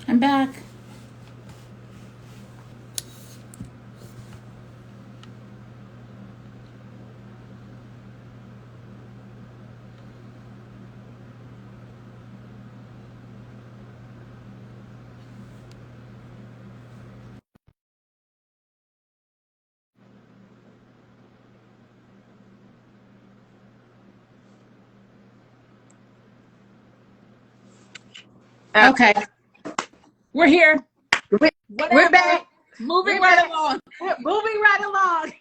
I'm back. Okay, we're here. We're, we're Whatever. back. Moving We're right back. along. We're moving right along.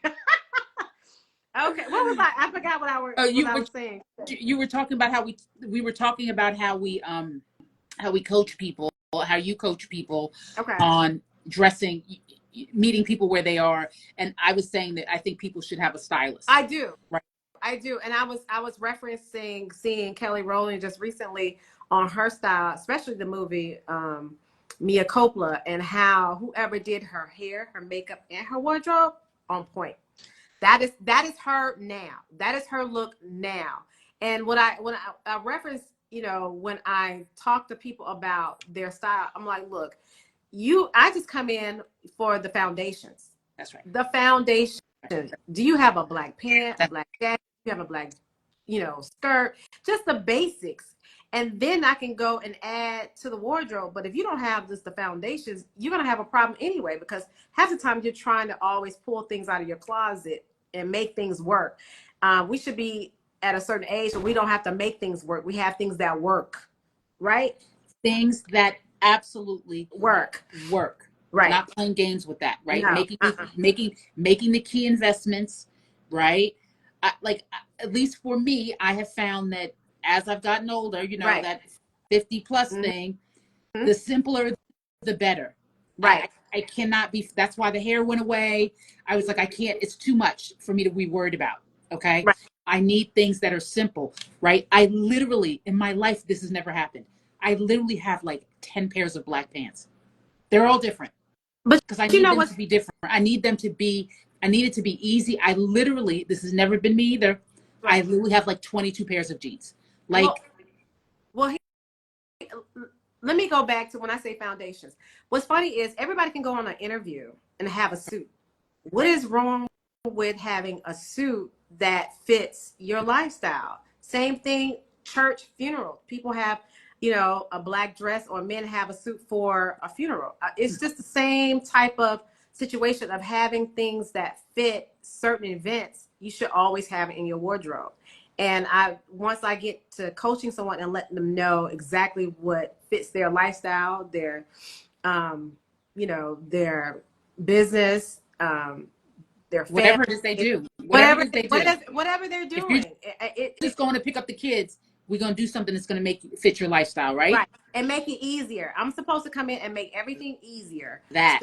Okay, what was I forgot Oh, what you I were was saying. you were talking about how we were talking about how we coach people, how you coach people Okay, on dressing, meeting people where they are, and I was saying that I think people should have a stylist. I do. Right. I do, and I was referencing seeing Kelly Rowland just recently on her style, especially the movie Mia Coppola, and how whoever did her hair, her makeup, and her wardrobe on point. That is her now. That is her look now. And when I reference, when I talk to people about their style, I'm like, look, I just come in for the foundations. That's right. The foundation. Do you have a black pant, a That, black jacket? Do you have a black, skirt? Just the basics. And then I can go and add to the wardrobe. But if you don't have just the foundations, you're gonna have a problem anyway, because half the time you're trying to always pull things out of your closet and make things work. We should be at a certain age, so we don't have to make things work. We have things that work, right? things that absolutely Work, work. right? Not playing games with that, right? No, Making the key investments, right? At least for me, I have found that as I've gotten older, right, that 50 plus hmm thing, the simpler the better. right, I cannot be, that's why the hair went away. I was like, I can't, it's too much for me to be worried about. Okay. right. I need things that are simple, right? I literally, in my life, this has never happened. I literally have like 10 pairs of black pants. They're all different But because I you need know them what's to be different. I need it to be easy. I literally, this has never been me either. I right? literally have like 22 pairs of jeans. Well, Like, well, let me go back to when I say foundations. What's funny is everybody can go on an interview and have a suit. What is wrong with having a suit that fits your lifestyle? Same thing, church, funeral. People have, a black dress, or men have a suit for a funeral. It's just the same type of situation of having things that fit certain events. You should always have it in your wardrobe. And once I get to coaching someone and letting them know exactly what fits their lifestyle, um, their business, their family, whatever it is they do, whatever it whatever is they do. whatever they're If you're doing, just going to pick up the kids, we're going to do something that's going to make fit your lifestyle, right? right, and make it easier. I'm supposed to come in and make everything easier, so, That.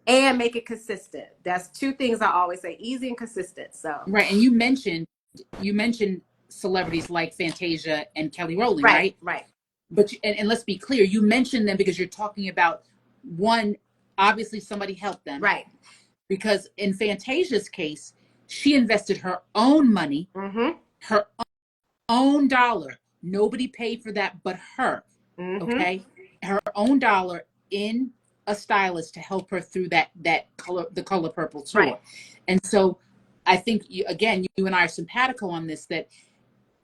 and make it consistent. That's two things I always say: easy and consistent. So, Right. And you mentioned celebrities like Fantasia and Kelly Rowland, right, right? right, But and let's be clear, you mentioned them because you're talking about one, obviously somebody helped them, right. because in Fantasia's case, she invested her own money, Mm-hmm. her own dollar. Nobody paid for that but her. Mm-hmm. Okay? Her own dollar in a stylist to help her through that color, the Color Purple Right. tour. And so I think again, you and I are simpatico on this, that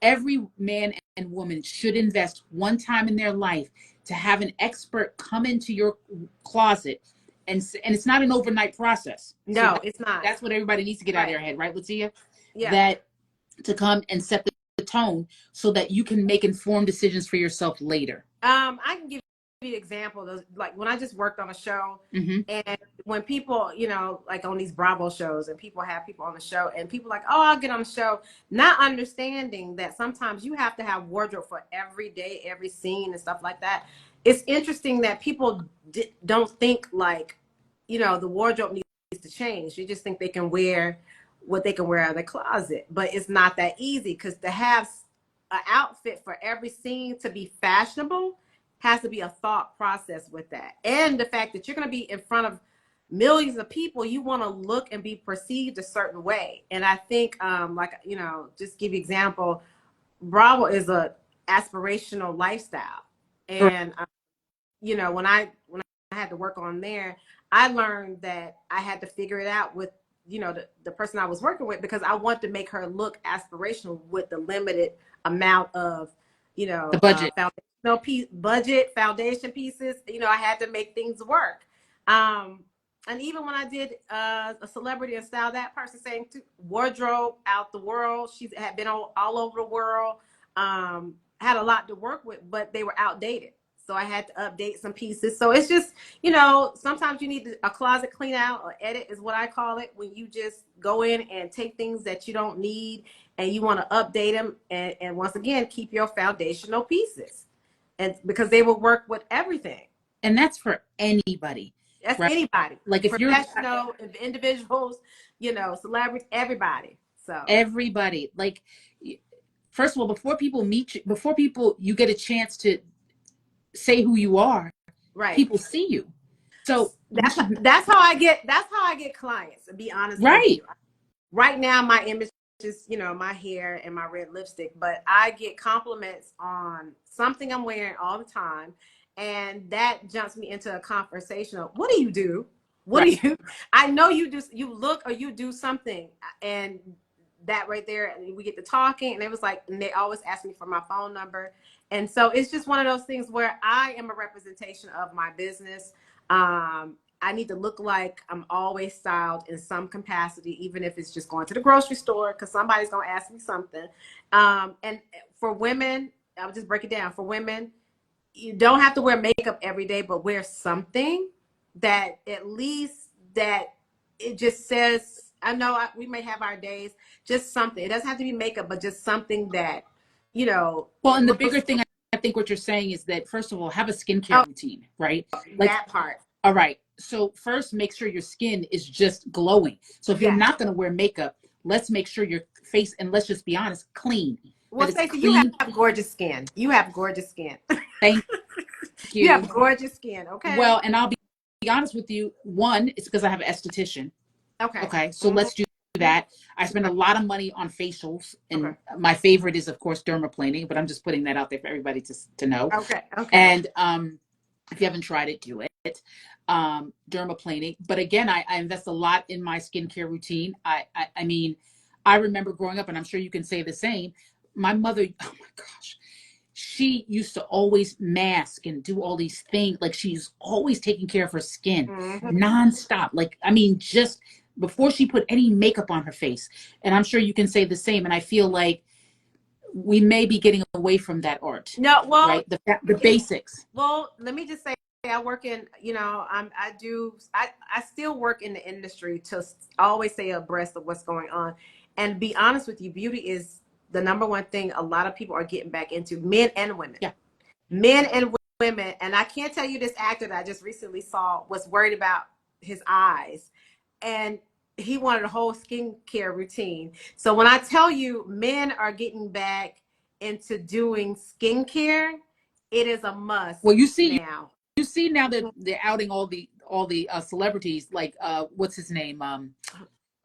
every man and woman should invest one time in their life to have an expert come into your closet, and it's not an overnight process. So No, it's not. that's what everybody needs to get out of Right. their head, right, Letia? Yeah. That to come and set the tone so that you can make informed decisions for yourself later. I can give you an example. Like when I just worked on a show, Mm-hmm. and when people, like on these Bravo shows, and people have people on the show, and people like, oh, I'll get on the show, not understanding that sometimes you have to have wardrobe for every day, every scene, and stuff like that. It's interesting that people don't think like, the wardrobe needs to change. You just think they can wear what they can wear out of the closet, but it's not that easy, because to have an outfit for every scene to be fashionable has to be a thought process with that. And the fact that you're going to be in front of millions of people, you want to look and be perceived a certain way. And I think, like, just give you example, Bravo is a aspirational lifestyle. And you know, when I had to work on there, I learned that I had to figure it out with, you know, the person I was working with, because I wanted to make her look aspirational with the limited amount of, you The know, budget. budget foundation pieces. You know, I had to make things work. And even when I did a celebrity and style, that person saying to wardrobe out the world, she had been all over the world, had a lot to work with, but they were outdated. So I had to update some pieces. So it's just, you know, sometimes you need a closet clean out, or edit is what I call it, when you just go in and take things that you don't need and you want to update them. And once again, keep your foundational pieces. And because they will work with everything. And that's for anybody, That's right? anybody, Like if you're professional, individuals, you know, celebrities, everybody. So everybody, like, first of all, before people meet you, before people, you get a chance to say who you are, right. people see you. So you should, That's how I get clients, to be honest with right. you. Right now my image is, you know, my hair and my red lipstick, but I get compliments on something I'm wearing all the time, and that jumps me into a conversation of, what do you do? What do Right. you I know you do, you look or you do something, and that right there, and we get to talking, and it was like, and they always ask me for my phone number. And so it's just one of those things where I am a representation of my business. I need to look like I'm always styled in some capacity, even if it's just going to the grocery store, because somebody's going to ask me something. And for women, I'll just break it down. For women, you don't have to wear makeup every day, but wear something that at least that it just says, I know we may have our days, just something. It doesn't have to be makeup, but just something that, you know, Well, and the looks, bigger thing, I think what you're saying is that, first of all, have a oh, skincare routine, right? Like, that part. all right. So first, make sure your skin is just glowing. So if you're Yes. not going to wear makeup, let's make sure your face, and let's just be honest, clean. Well, That it's Stacey, you clean. have gorgeous skin. You have gorgeous skin. Thank You you. have gorgeous skin. Okay. Well, and I'll be honest with you. One, it's because I have an esthetician. Okay. Okay, so Mm-hmm. let's do that. I spend a Okay. lot of money on facials, Okay. and my favorite is, of course, dermaplaning. But I'm just putting that out there for everybody to know. Okay. Okay. And if you haven't tried it, do it. Dermaplaning. But again, I invest a lot in my skincare routine. I mean, I remember growing up, and I'm sure you can say the same. My mother, oh my gosh, she used to always mask and do all these things. Like, she's always taking care of her skin Mm-hmm. nonstop. Like, I mean, just before she put any makeup on her face. And I'm sure you can say the same. And I feel like we may be getting away from that art, No, well, right? The basics. well, let me just say, I work in, you know, I still work in the industry to always stay abreast of what's going on. And be honest with you, beauty is the number one thing a lot of people are getting back into, men and women. Yeah. Men and women. And I can't tell you, this actor that I just recently saw was worried about his eyes, and he wanted a whole skincare routine. So when I tell you men are getting back into doing skincare, it is a must Well, now. you see now that they're outing all the celebrities, like what's his name?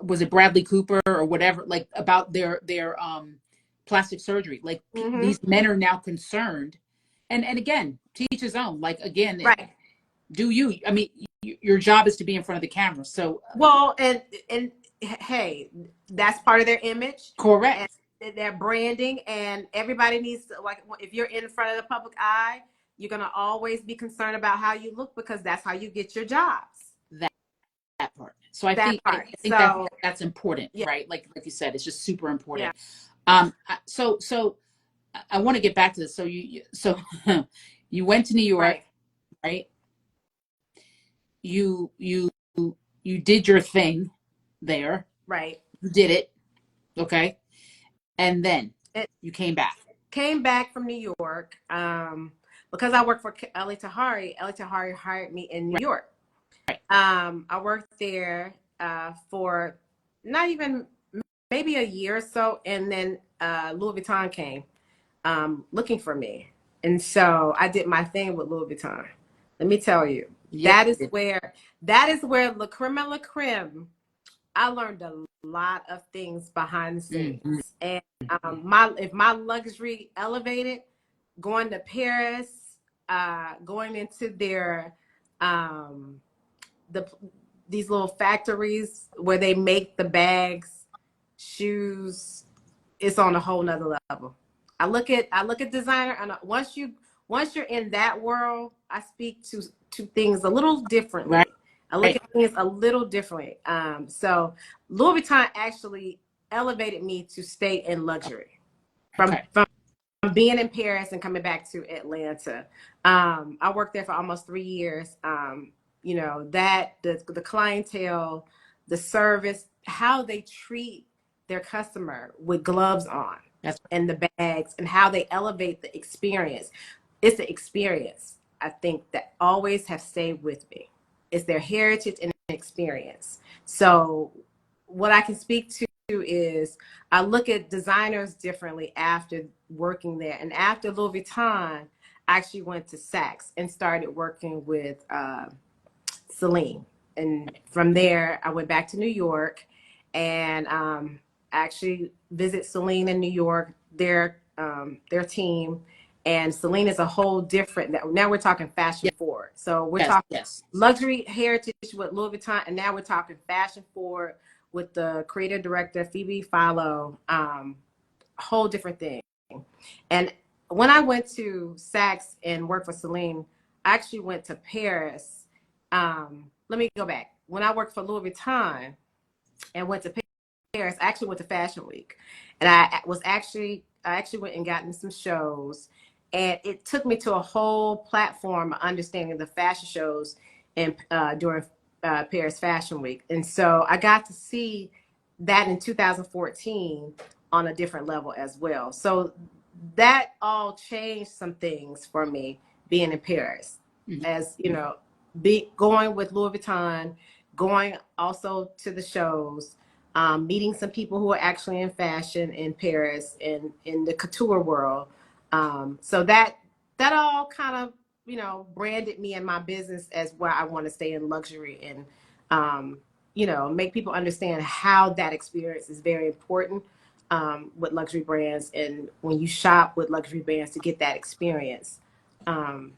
Was it Bradley Cooper or whatever? Like, about their plastic surgery. Like, Mm-hmm. these men are now concerned, and again, to each his own. Like, again, Right. do you? I mean, your job is to be in front of the camera, so Well, and hey, that's part of their image and correct. their branding, and everybody needs to, like, if you're in front of the public eye, you're gonna always be concerned about how you look, because that's how you get your jobs. That that part. So I That think I part. think that So that's important, yeah, right? Like you said, it's just super yeah, important. So I want to get back to this. So so you went to New York, right, right? You you did your thing there. right. You did it, okay? And then It you came back. came back from New York, because I worked for Letia Scales. Letia Scales hired me in New Right, York. right. I worked there for not even maybe a year or so, and then Louis Vuitton came looking for me, and so I did my thing with Louis Vuitton. Let me tell you, Yeah. that is where la creme la creme. I learned a lot of things behind the Mm-hmm. scenes, and my luxury elevated, going to Paris. going into their these little factories where they make the bags, shoes. It's on a whole nother level. I look at designer, and once you're in that world, I speak to things a little Right. differently. I look at things a little differently. So Louis Vuitton actually elevated me to stay in luxury Okay. from being in Paris and coming back to Atlanta. I worked there for almost 3 years. You know, that the clientele, the service, how they treat their customer with gloves on That's and the bags, and how they elevate the experience. It's the experience, I think, that always have stayed with me. It's their heritage and experience. So what I can speak to is I look at designers differently after working there. And after Louis Vuitton, I actually went to Saks and started working with Celine. And from there, I went back to New York and actually visit Celine in New York, their team. And Celine is a whole different, now we're talking fashion yes, forward. So we're yes, talking yes. luxury heritage with Louis Vuitton, and now we're talking fashion forward with the creative director, Phoebe Philo, whole different thing. And when I went to Saks and worked for Celine, I actually went to Paris. Let me go back. When I worked for Louis Vuitton and went to Paris, I actually went to Fashion Week, and I actually went and got in some shows, and it took me to a whole platform of understanding the fashion shows in during Paris Fashion Week, and so I got to see that in 2014 on a different level as well. So that all changed some things for me being in Paris, Mhm. as you know, going with Louis Vuitton, going also to the shows, meeting some people who are actually in fashion in Paris and in the couture world. So that all kind of, you know, branded me and my business as where I want to stay in luxury, and you know, make people understand how that experience is very important with luxury brands, and when you shop with luxury brands to get that experience. Um,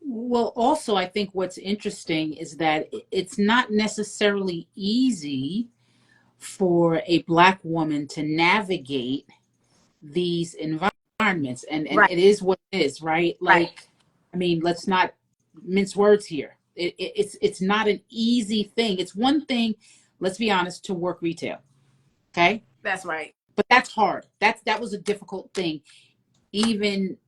Well, also, I think what's interesting is that it's not necessarily easy for a Black woman to navigate these environments. And right, it is what it is, right? right. Like, I mean, let's not mince words here. It's not an easy thing. It's one thing, let's be honest, to work retail. Okay. That's right. But that's hard. That was a difficult thing, even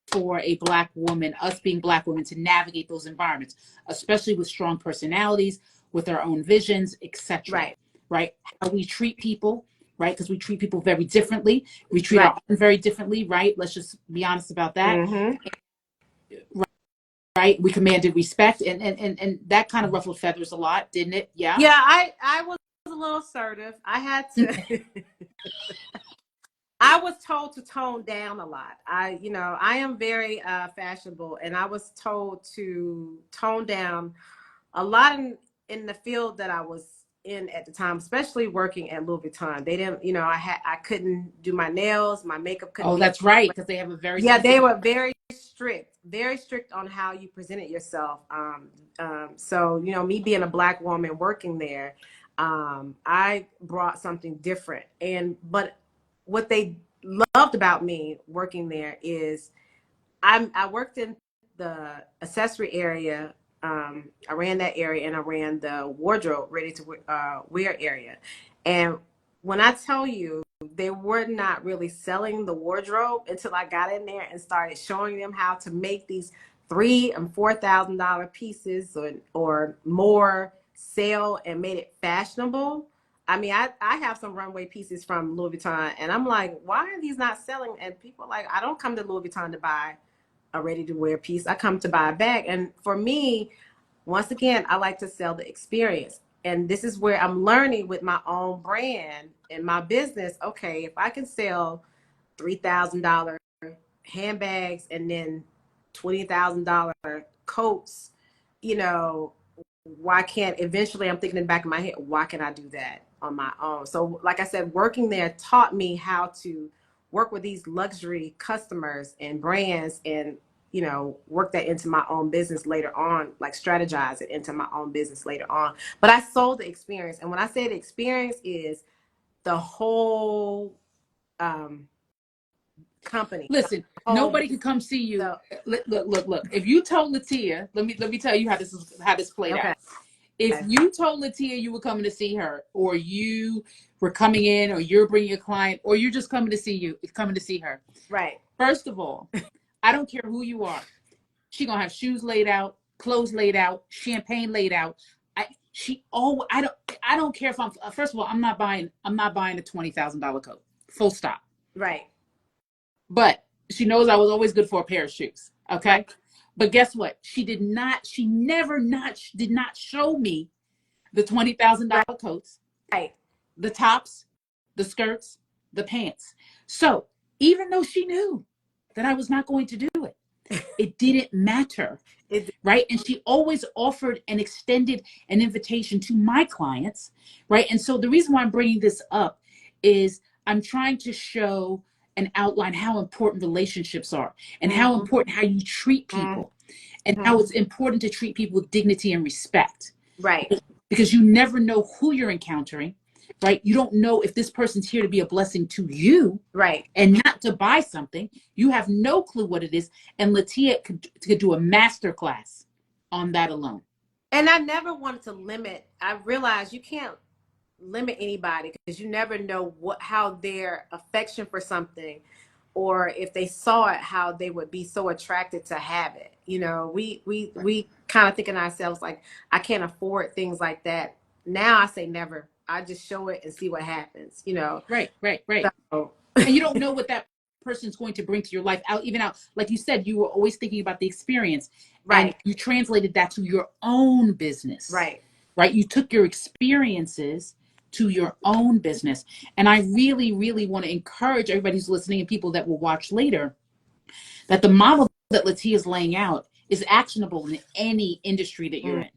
for a Black woman, us being Black women, to navigate those environments, especially with strong personalities, with our own visions, etc. Right, Right? How we treat people, right? Because we treat people very differently. We treat right. our own very differently, right? Let's just be honest about that, Mm-hmm. right? We commanded respect, and that kind of ruffled feathers a lot, didn't it? Yeah. Yeah, I was a little assertive. I had to. I was told to tone down a lot. You know, I am very fashionable, and I was told to tone down a lot in the field that I was in at the time, especially working at Louis Vuitton. They didn't, you know, I couldn't do my nails, my makeup couldn't Oh, be. that's right, because they have a very Yeah, they specific. were very strict on how you presented yourself. So, you know, me being a Black woman working there, I brought something different. But what they loved about me working there is I worked in the accessory area. I ran that area, and I ran the wardrobe, ready to wear area. And when I tell you, they were not really selling the wardrobe until I got in there and started showing them how to make these $3,000 and $4,000 pieces or more, sell and made it fashionable. I mean, I have some runway pieces from Louis Vuitton, and I'm like, why are these not selling? And people are like, I don't come to Louis Vuitton to buy a ready to wear piece. I come to buy a bag. And for me, once again, I like to sell the experience. And this is where I'm learning with my own brand and my business. Okay, if I can sell $3,000 handbags and then $20,000 coats, you know, why can't, eventually I'm thinking in the back of my head, why can I do that on my own? So like I said, working there taught me how to work with these luxury customers and brands, and work that into my own business later on, like strategize it into my own business later on. But I sold the experience. And when I say the experience is the whole company, Listen, the whole nobody can business. come see you. So, Look. If you told Letia, let me tell you how this played okay. out. If you told Letia you were coming to see her, or you were coming in, or you're bringing a client, or you're just coming to see her. Right. First of all, I don't care who you are. She gonna have shoes laid out, clothes laid out, champagne laid out. I don't care if I'm. First of all, I'm not buying a $20,000 coat. Full stop. Right. But she knows I was always good for a pair of shoes. Right. Okay. But guess what? She never did not show me the $20,000 coats, Right. the tops, the skirts, the pants. So even though she knew that I was not going to do it, it didn't matter. It, Right. And she always offered and extended an invitation to my clients. Right. And so the reason why I'm bringing this up is I'm trying to show and outline how important relationships are, and how important how you treat people, and how it's important to treat people with dignity and respect. right. Because you never know who you're encountering. Right. You don't know if this person's here to be a blessing to you Right. and not to buy something. You have no clue what it is. And Letia could do a master class on that alone. And I never wanted to limit. I realized you can't limit anybody because you never know how their affection for something, or if they saw it, how they would be so attracted to have it. We kind of think in ourselves like, I can't afford things like that. Now I say never. I just show it and see what happens. Right. So, And you don't know what that person's going to bring to your life out. Like you said, you were always thinking about the experience, and right. you translated that to your own business. Right. Right. You took your experiences to your own business. And I really, really want to encourage everybody who's listening and people that will watch later that the model that Letia is laying out is actionable in any industry that you're in,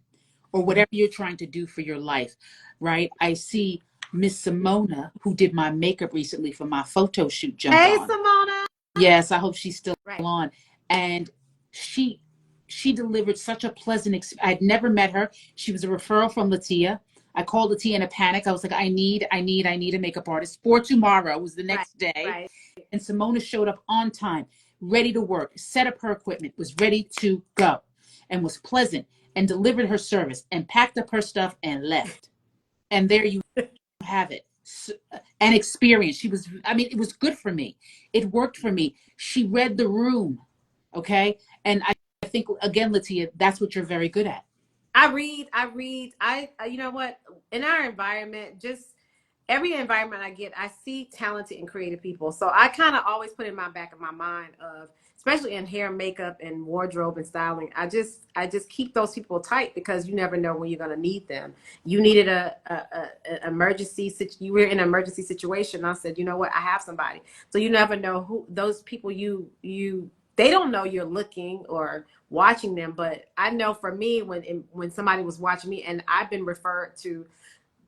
or whatever you're trying to do for your life. Right. I see Miss Simona, who did my makeup recently for my photo shoot, jumped Hey, on. Simona. Yes, I hope she's still Right. on. And she delivered such a pleasant experience. I'd never met her. She was a referral from Letia. I called Letia in a panic. I was like, I need a makeup artist for tomorrow. It was the Right. next day. Right. And Simona showed up on time, ready to work, set up her equipment, was ready to go, and was pleasant, and delivered her service, and packed up her stuff and left. And there you have it. An experience. It was good for me. It worked for me. She read the room. Okay. And I think, again, Letia, that's what you're very good at. I read. You know what? In our environment, just every environment I get, I see talented and creative people. So I kind of always put in my back of my mind of, especially in hair, makeup, and wardrobe and styling. I just keep those people tight because you never know when you're gonna need them. You needed a emergency. You were in an emergency situation. I said, you know what? I have somebody. So you never know who those people they don't know you're looking or watching them, but I know for me when somebody was watching me and I've been referred to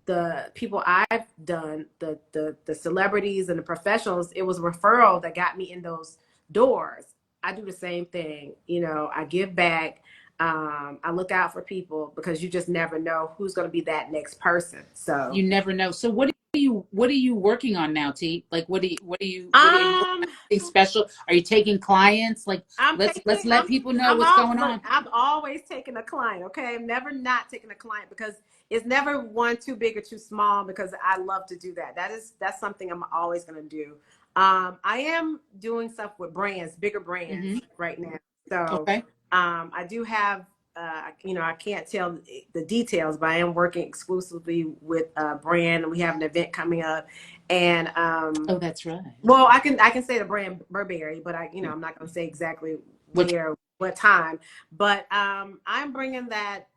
the people I've done, the celebrities and the professionals, it was a referral that got me in those doors. I do the same thing. I give back. I look out for people because you just never know who's going to be that next person. So You never know. So what are you working on now, T? Like what are you um anything special? Are you taking clients? Like let's let people know what's going on. I'm always taking a client. Okay, I'm never not taking a client because it's never one too big or too small because I love to do that. That's something I'm always going to do. I am doing stuff with brands, bigger brands right now. So Okay. I do have I can't tell the details, but I am working exclusively with a brand, and we have an event coming up. And Oh, that's right. well, I can say the brand Burberry, but I'm not going to say exactly What where, what time. But I'm bringing that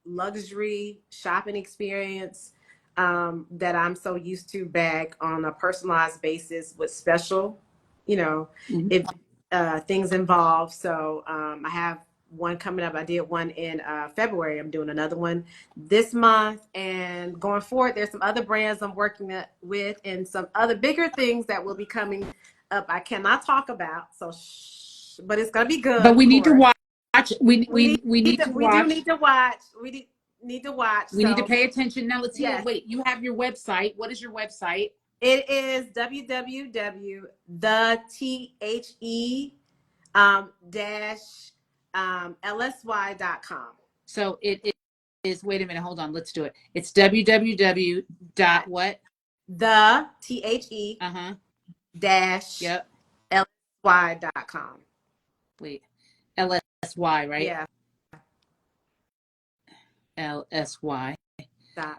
luxury shopping experience that I'm so used to back on a personalized basis with special, if things involved. So I have one coming up. I did one in February. I'm doing another one this month, and going forward, there's some other brands I'm working with, and some other bigger things that will be coming up. I cannot talk about, so shh, but it's gonna be good. But we of need to course. watch. We need to We do watch. need to watch. Need to watch. We need to So pay attention. Now, Letia, yes, wait, you have your website. What is your website? it is www.the dash lsy.com. So it is, wait a minute, hold on. Let's do it. It's www dot what? The the Uh-huh. dash Yep. lsy.com. Wait. LSY, right? Yeah. LSY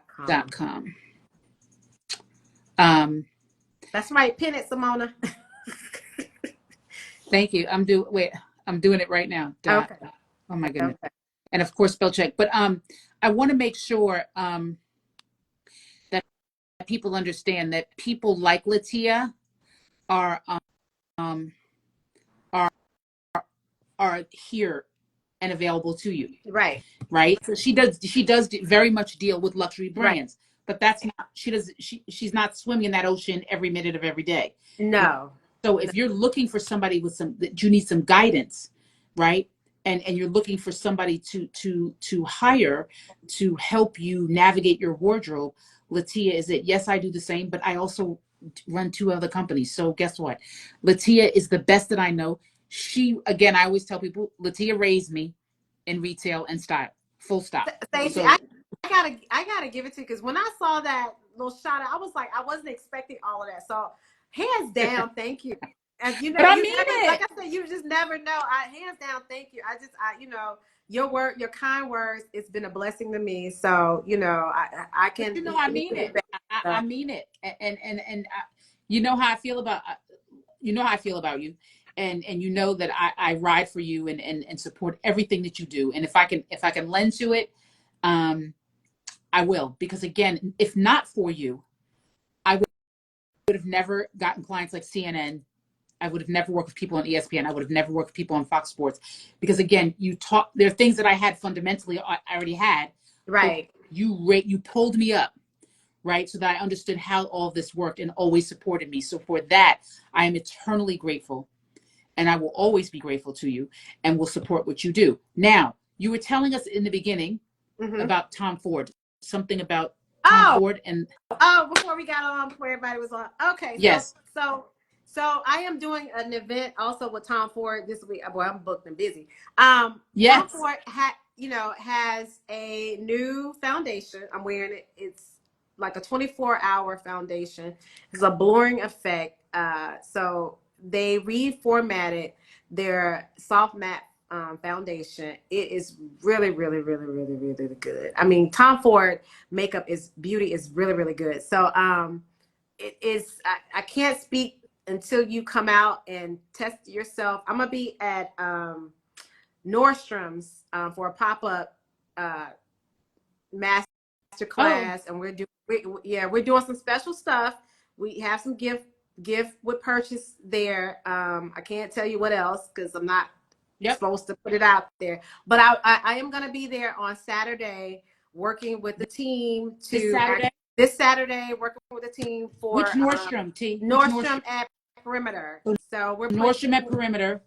.com. .com. That's right. Pin it, Simona. Thank you. I'm doing it right now. Dot. Okay. Oh my goodness. Okay. And of course spell check. But I want to make sure that people understand that people like Letia are um are are here and available to you. Right. Right. So she does very much deal with luxury Right. brands, but that's not, she's not swimming in that ocean every minute of every day. No. So if you're looking for somebody with that you need some guidance, right? And you're looking for somebody to hire to help you navigate your wardrobe, Letia is it. Yes, I do the same, but I also run two other companies. So guess what? Letia is the best that I know. Again, I always tell people, Letia raised me in retail and style. Full stop. Stacey, So I gotta give it to you because when I saw that little shot, I was like, I wasn't expecting all of that. So hands down, thank you. And but I you mean never, like it. I said, you just never know. Hands down, thank you. Your kind words, it's been a blessing to me. So I can. But I mean it. I mean it. And you know how I feel about you, and you know that I ride for you and support everything that you do. And if I can lend to it, I will, because again, if not for you, I would have never gotten clients like CNN. I would have never worked with people on ESPN. I would have never worked with people on Fox Sports, because again, there are things that I had fundamentally I already had. right. You pulled me up, right? So that I understood how all of this worked and always supported me. So for that, I am eternally grateful. And I will always be grateful to you and will support what you do. Now, you were telling us in the beginning about Tom Ford, something about Tom Oh, Ford and before we got on, before everybody was on. Okay, yes. so I am doing an event also with Tom Ford this week. Boy, I'm booked and busy. Tom Yes. Ford has a new foundation. I'm wearing it. It's like a 24-hour foundation. It's a blurring effect. So they reformatted their soft matte foundation. It is really, really, really, really, really good. I mean, Tom Ford beauty is really, really good. So it is. I can't speak until you come out and test yourself. I'm gonna be at Nordstrom's for a pop-up master class, and we're doing some special stuff. We have some gift with purchase there. I can't tell you what else because I'm not supposed to put it out there, but I am going to be there on Saturday working with the team this Saturday working with the team for Which Nordstrom, T? Nordstrom at Perimeter. So we're Nordstrom at Perimeter.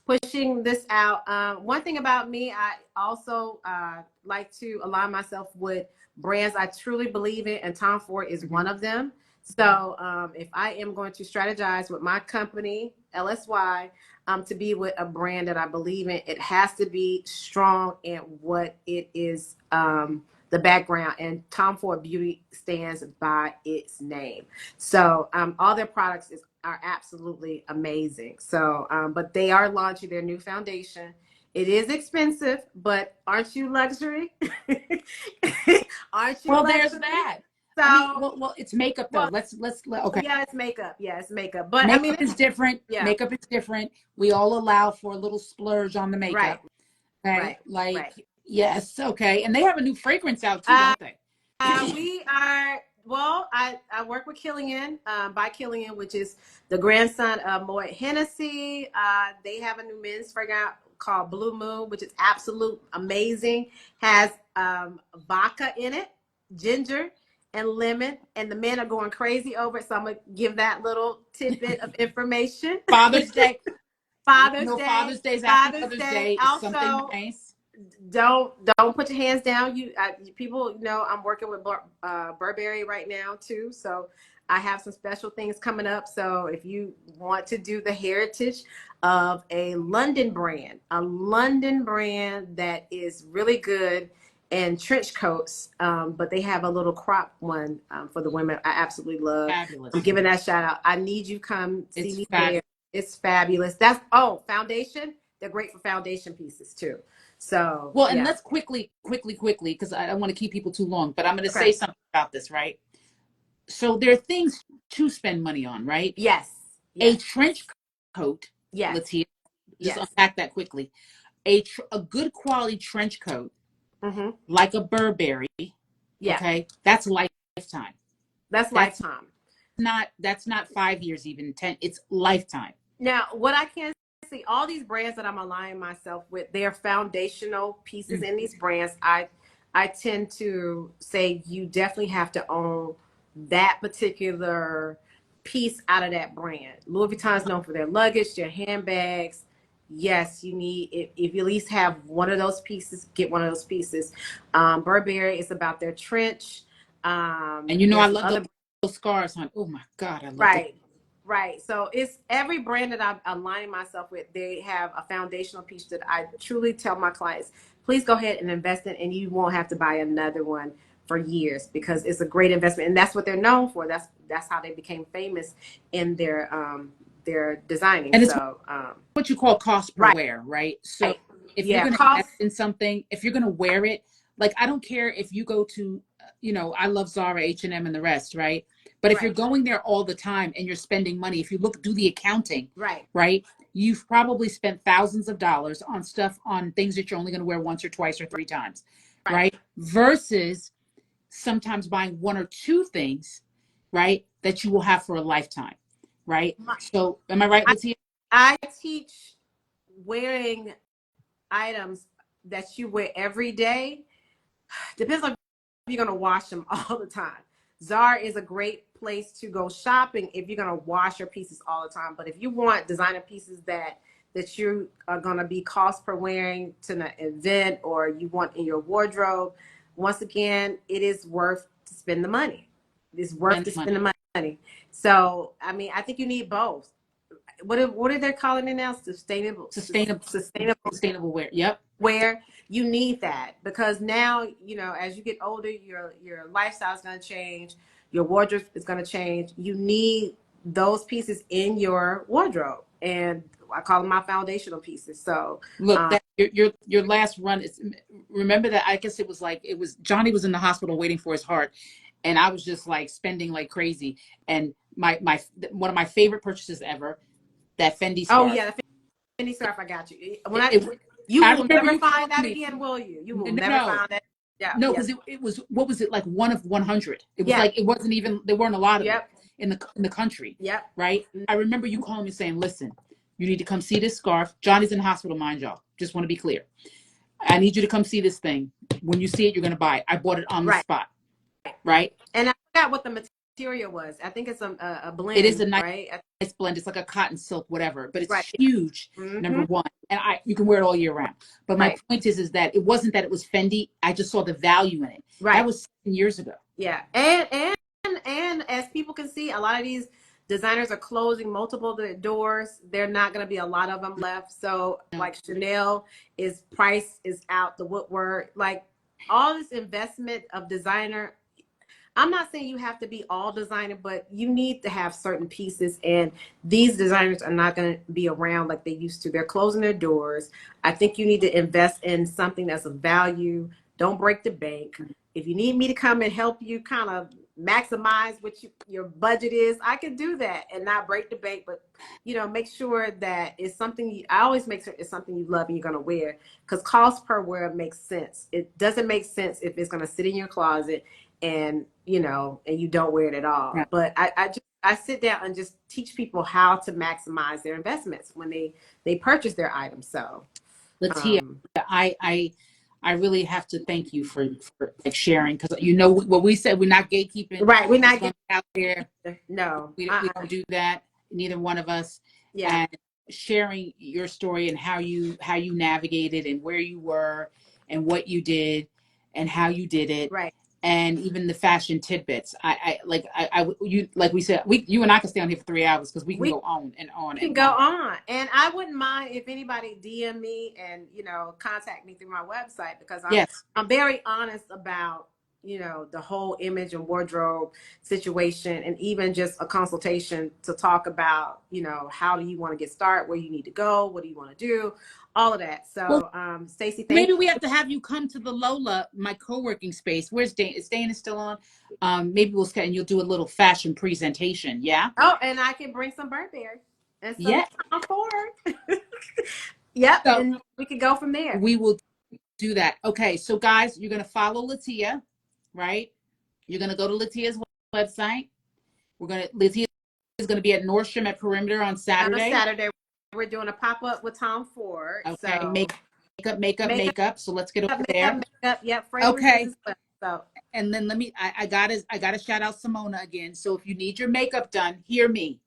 Pushing this out. One thing about me, I also like to align myself with brands I truly believe in, and Tom Ford is one of them. So if I am going to strategize with my company, LSY, to be with a brand that I believe in, it has to be strong in what it is, the background. And Tom Ford Beauty stands by its name. So all their products are absolutely amazing. So, but they are launching their new foundation. It is expensive, but aren't you luxury? Aren't you Well, luxury? there's that. So, I mean, well, it's makeup though. Okay. Yeah, it's makeup. Yeah, it's makeup. But Makeup I mean, is different. Yeah. Makeup is different. We all allow for a little splurge on the makeup. Right. Okay. Right. Yes. Okay. And they have a new fragrance out too, don't they? We are. Well, I work with Killian, by Killian, which is the grandson of Moet Hennessy. They have a new men's fragrance called Blue Moon, which is absolute amazing. Has vodka in it, ginger, and lemon, and the men are going crazy over it. So I'm gonna give that little tidbit of information. Father's Day. Father's No, Day. Father's Day is after Father's Mother's Day. Day. It's something Also, nice. don't put your hands down. People know I'm working with Burberry right now too, so I have some special things coming up. So if you want to do the heritage of a London brand that is really good and trench coats, but they have a little crop one for the women I absolutely love. I'm Fabulous. giving that shout out. I need you come see It's me fabulous. there. It's fabulous. Foundation. They're great for foundation pieces too. So Well, and yeah. let's quickly, because I don't want to keep people too long, but I'm going to Okay. say something about this, right? So there are things to spend money on, right? Yes. A Yes. trench coat, Yes. Latia, just Yes. unpack that quickly. A good quality trench coat, Mm-hmm. like a Burberry, Yeah. okay, that's lifetime. That's That's lifetime. not 5 years, even 10. It's lifetime. Now, what I can see, all these brands that I'm aligning myself with, they are foundational pieces in these brands. I tend to say you definitely have to own that particular piece out of that brand. Louis Vuitton is known for their luggage, their handbags. Yes, you need, if you at least have one of those pieces, get one of those pieces. Burberry is about their trench. And you know, I There's some love other those scarves, hon. Oh my God, I love those. right. Right. So it's every brand that I'm aligning myself with, they have a foundational piece that I truly tell my clients, please go ahead and invest in, and you won't have to buy another one for years because it's a great investment. And that's what they're known for. That's how they became famous in their designing. And it's So what you call cost per right. wear, right? So Right. if you're Yeah. going to Cost. invest in something, if you're going to wear it, like I don't care if you go to, I love Zara, H&M, and the rest, right? But if you're Right. going there all the time and you're spending money, if you do the accounting, Right. right? You've probably spent thousands of dollars on stuff, on things that you're only going to wear once or twice or three times, Right. right? Versus sometimes buying one or two things, right? That you will have for a lifetime, right? So am I right, I, Latia? I teach wearing items that you wear every day. Depends on you're going to wash them all the time. Zara is a great place to go shopping if you're going to wash your pieces all the time. But if you want designer pieces that you are going to be cost per wearing to an event or you want in your wardrobe, once again, it is worth to spend the money. It's worth Spend to money. spend the money. So, I mean, I think you need both. What are they calling it now? Sustainable, Sustainable, sustainable sustainable wear. Yep. where you need that because now as you get older your lifestyle is going to change, your wardrobe is going to change. You need those pieces in your wardrobe, and I call them my foundational pieces. So Look, that your last run is, remember that, I guess it was Johnny was in the hospital waiting for his heart, and I was just like spending like crazy. And my one of my favorite purchases ever, that Fendi oh scarf. yeah, the Fendi scarf, I got you. You I will remember never you find telling that me, again, will you? You will no, never no, find that. Yeah, no, yeah, because it was, what was it, like, one of 100. It was yeah, like, it wasn't even, there weren't a lot of it yep, in the country, yep. right? I remember you calling me saying, listen, you need to come see this scarf. Johnny's in the hospital, mind y'all. Just want to be clear. I need you to come see this thing. When you see it, you're going to buy it. I bought it on the Right. spot, right? And I forgot what the material was. I think it's a It is blend, a nice right? blend. It's like a cotton silk, whatever, but it's Right. huge, Mm-hmm. number one. And you can wear it all year round. But my Right. point is that it wasn't that it was Fendi. I just saw the value in it. That Right. was 7 years ago. Yeah. And as people can see, a lot of these designers are closing multiple doors. There are not going to be a lot of them left. So No. like Chanel price is out the woodwork. Like all this investment of designer, I'm not saying you have to be all designer, but you need to have certain pieces. And these designers are not going to be around like they used to. They're closing their doors. I think you need to invest in something that's of value. Don't break the bank. If you need me to come and help you kind of maximize what your budget is, I can do that and not break the bank. But make sure that it's something I always make sure it's something you love and you're going to wear, because cost per wear makes sense. It doesn't make sense if it's going to sit in your closet and and you don't wear it at all. No. But I sit down and just teach people how to maximize their investments when they purchase their items. So Latia, I really have to thank you for like sharing, because what we said, we're not gatekeeping right, we're what's not going getting out there. no We don't do that, neither one of us. yeah. And sharing your story and how you navigated and where you were and what you did and how you did it. Right. And even the fashion tidbits. You like we said, you and I can stay on here for 3 hours because we can We go on and on can and go on. on. And I wouldn't mind if anybody DM me and, contact me through my website, because Yes. I'm very honest about, the whole image and wardrobe situation, and even just a consultation to talk about, how do you want to get started, where you need to go, what do you want to do, all of that. Well, So, Stacey, thank maybe you. we have to have you come to the Lola, my co-working space. Where's Dane? Is Dana still on? Maybe we'll and you'll do a little fashion presentation. Yeah. Oh, and I can bring some Burberry and some Yeah. Tom Ford. Yep, So and we could go from there. we will do that. Okay. So guys, you're gonna follow Letia, right? You're gonna go to Letia's website. Letia is gonna be at Nordstrom at Perimeter on On a Saturday. Saturday, we're doing a pop-up with Tom Ford. Okay. So makeup, Makeup. So let's get over there. makeup. Yep, fragrances Okay. as well. So And then I gotta shout out Simona again. So if you need your makeup done, hear me.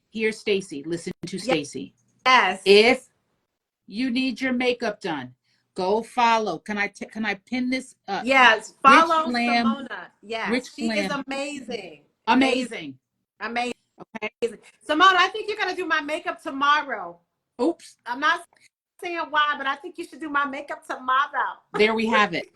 Hear Stacy. Listen to Stacy. yes, If you need your makeup done, go follow. Can I pin this? yes. Rich Follow Glam. Simona. Yes, Rich she is Glam. amazing, amazing, Amazing. amazing. Okay. Simona, I think you're gonna do my makeup tomorrow. Oops. I'm not saying why, but I think you should do my makeup tomorrow. There we have it.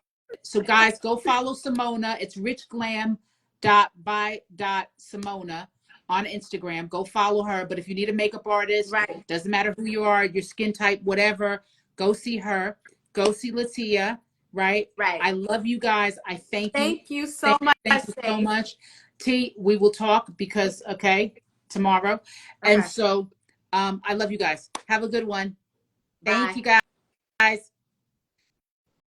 So guys, go follow Simona. It's richglam.by.simona on Instagram. Go follow her. But if you need a makeup artist, Right, doesn't matter who you are, your skin type, whatever, go see her. Go see Letia, right? right. I love you guys. I thank you. Thank you so much, Thank you so Stace. much. T, we will talk because tomorrow. And Okay, so I love you guys. Have a good one. Thank bye. you guys.